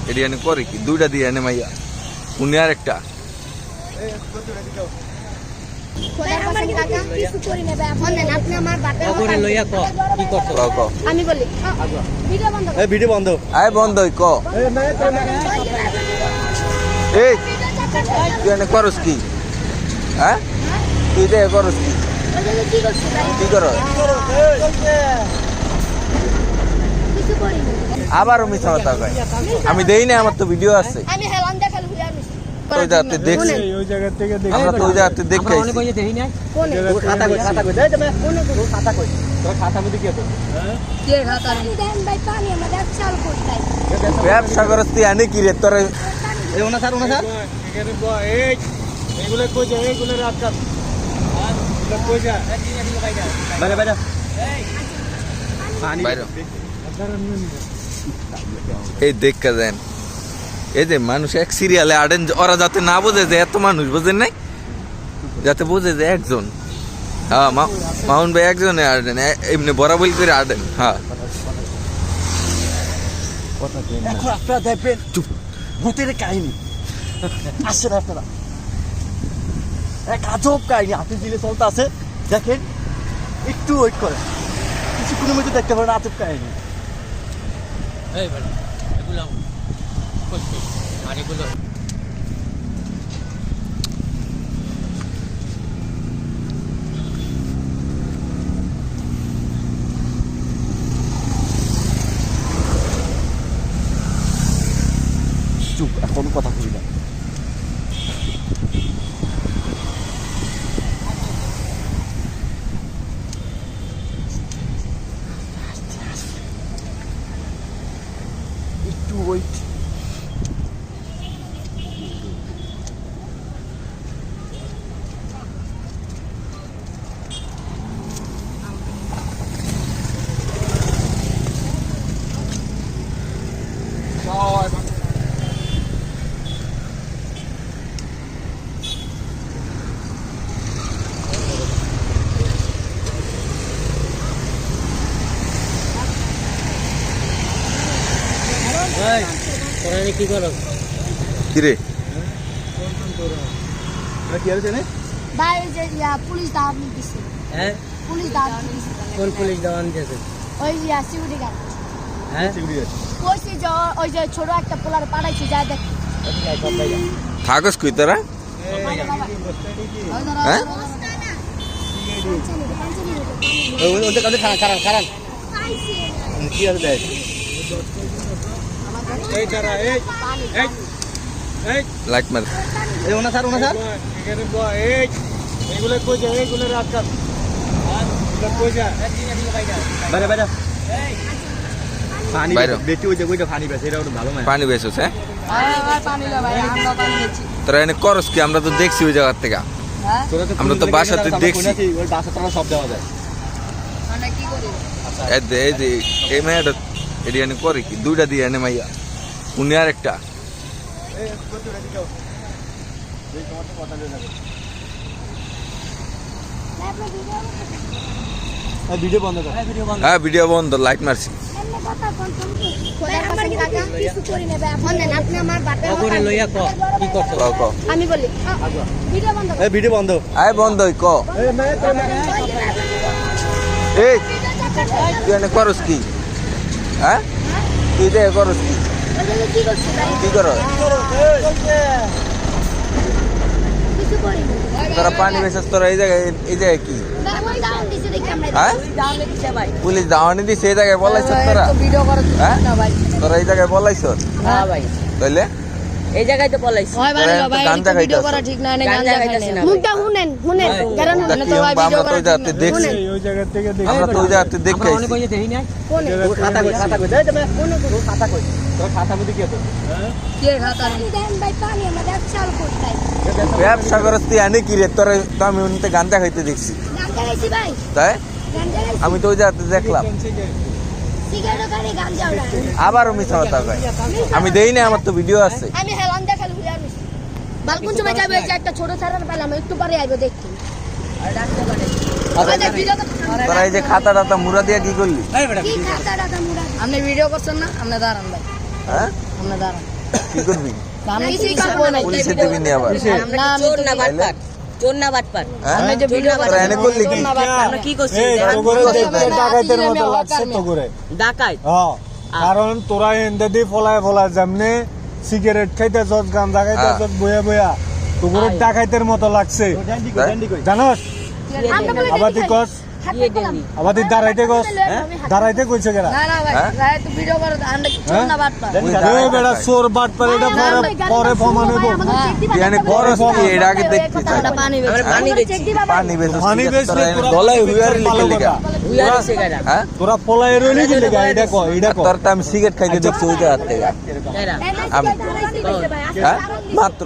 এটি এনে করে কি দুইটা দিয়ে এনে মাইয়া উনি আর একটা ভিডিও বন্ধ আয় বন্ধ ক এই তুই এনে করস কি হ্যাঁ তুই দে করস কি কি কর আবারও মিথ্যা কথা কয় আমি দেই না আমার তো ভিডিও আছে ওই জায়গাতে দেখছি ওই জায়গা থেকে আমরা তো ওই জায়গাতে দেখে আইছি খাতা কই খাতা কই দেই তুমি কোন খাতা কই তোর খাতা মধ্যে কি আছে কে খাতা নেই দেন ভাই পানি আমাদের চাল করতাই ব্যবসা করস তুই আনে কি রে তোর এই ওনা স্যার এখানে এই এগুলো কই যায় এগুলো রাত কাট আর এগুলো কই যায় বাইরে বাইরে পানি বাইরে এই দেখা দেন এই যে মানুষ এক সিরিয়ালে আডেন ওরা যাতে না বোঝে যে এত মানুষ বোঝেন নাই যাতে বোঝে যে একজন হ্যাঁ মাউন ভাই একজনে আডেন এমনি বরাবর করে আডেন হ্যাঁ এখন আপনারা দেখবেন চুপ ভূতের কাহিনী আসেন আপনারা এক আজব কাহিনী হাতে দিলে চলতে আছে দেখেন একটু ওয়েট করেন কিছুক্ষণের মধ্যে দেখতে পারেন আজব কাহিনী চুপ এখন কথা বলি না একটু ওয়েট কি করো কি রে কি আছে না ভাই যে পুলিশ দাওয়াত দিছে হ্যাঁ পুলিশ দাওয়াত দিছে কোন পুলিশ দাওয়ান দিয়েছে ওই যে সিকিউরিটি গার্ড হ্যাঁ কইছি যে ওই যে ছোট একটা পোলার পাঠাইছি যা দেখ থাকস কই তোরা হ্যাঁ ওদের কাছে খারান কি আছে দেখ এই যারা এই লাইট মার এই ওনা স্যার এখানে এই এগুলো কই যায় এগুলো রাত কাট আর এগুলো কই যায় বাইরে বাইরে পানি বাইরে। বেটি ওই যে ওইটা পানি বেশি এটা ওটা ভালো মানে পানি বেসছ হ্যাঁ পানি লা ভাই আমরা পানি দিচ্ছি তোরা এনে করস কি আমরা তো দেখছি ওই জায়গা থেকে হ্যাঁ আমরা তো বাসাতে দেখছি। ওই বাসা তো সব দেওয়া যায় আমরা কি করি এই যে এই মেয়েটা এটি এনে করে কি দুইটা দিয়ে এনে মাইয়া উনি আর একটা ভিডিও বন্ধ কর হ্যাঁ ভিডিও বন্ধ লাইট মারছি করে লইয়া ক কি করছো ক আমি বলি ভিডিও বন্ধ এই ভিডিও বন্ধ আয় বন্ধ ক এই তুই এনে করস কি হ্যাঁ তুই দে করস কি কি করছিস কি কর কিছু করি তোরা পানি বেসছ তোরা এই জায়গায় কি দাম দিছে দেখি আমরা হ্যাঁ দাম দিছে ভাই পুলিশ দাওয়ানি দিছে এই জায়গায় বলাইছ তোরা ভিডিও করে হ্যাঁ না ভাই তোরা এই জায়গায় বলাইছ হ্যাঁ ভাই তাইলে এই জায়গায় তো পলাইছি হয় ভাই তোরা ভাই গাঞ্জা ভিডিও খাইতাছ। করা ঠিক না গাঞ্জা খাইতাছি না। মুখটা শুনেন কারণ দেখি তো ভাই আমরা ভিডিও তো করা ওই জায়গাতে দেখছি ওই জায়গা থেকে আমরা তো ওই জায়গাতে দেখে আমরা আইছি অনেক কইতে দেই নাই কোনে খাতা কই দেই তুমি কোন খাতা কই তোর খাতা মধ্যে কি আছে কে খাতা দেন ভাই পানি আমাদের চাল করতাই ব্যবসা করস তুই আনে কি রে তোরা তো আমি উনিতে গাঞ্জা খাইতে দেখছি গাঞ্জা খাইছি ভাই তাই গাঞ্জা খাইছি আমি তো ওই জায়গাতে দেখলাম সিগারেট খাই গাঞ্জা ওড়া আবারও মিথ্যা কথা কয় আমি দেই না আমার তো ভিডিও আছে আমি হেলান দেখাল হুইয়া নিছি বালকুন সময় যাবে যে একটা ছোট ছাড়ান পেলাম একটু পরে আইবো দেখতে আর ডাকতে পারে তোরা এই যে খাতা টাতা মুড়া দিয়া কি করলি কি খাতা দাদা মুরা আপনি ভিডিও করছেন না আপনি দাঁড়ান ভাই হ্যাঁ আপনি দাঁড়ান কি করবি কিছুই করবো না। পুলিশে দিবি নি আবার আমরা চোর না বাটপার, চোর না বাটপার। হ্যাঁ আমি যে ভিডিও তোরা এনে করলি কি আমরা কি করছি? এই দেখান। তো করে দেখতে ডাকাইতের মতো লাগছে তো করে ডাকাইত। হ্যাঁ কারণ তোরা এনদে দি ফলায় ফলায় যেমনে সিগারেট খাইতে যত গাঁজা খাইতে যত বয়া বয়া তো করে ডাকাইতের মতো লাগছে ড্যান্ডি কই ড্যান্ডি কই জানোস আমরা বলে আবার তুই কস হাতে কলম। আবার তুই দাঁড়াইতে কস দাঁড়াইতে কইছে কেরা না না ভাই হ্যাঁ? ভাই তো ভিডিও করে আমরা কি চোর না বাটপা ওই বেড়া চোর বাট পারে এটা পরে পরে প্রমাণ হইব ইয়ানি খরচ কি এটা আগে দেখতে চাই আমরা পানি আমরা পানি বেচি। পানি বেচছিস পানি বেচলে তোরা গলায় হুইয়ার লিখে লিখা উইয়ার আছে গাড়া। হ্যাঁ তোরা পলায় রইলি কি লাগা এটা কো এটা কো তোর তো আমি সিগারেট খাইতে দেখছি ওই জায়গা থেকে গাড়া। আমি হ্যাঁ মাত্র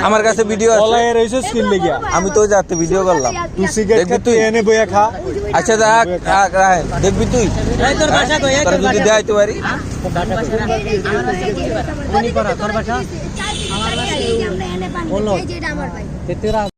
আমার কাছে ভিডিও আছে পলায় রইছে স্কিল লাগিয়া আমি তো ওই জায়গাতে ভিডিও করলাম তুই সিগারেট দেখবি খাইতে তুই? এনে বয়া খা আচ্ছা দেখ রাহেন দেখবি তুই এই তোর বাসা কই? এই তোর তোর যদি বাসা। দেখাইতে পারি আমার বাসা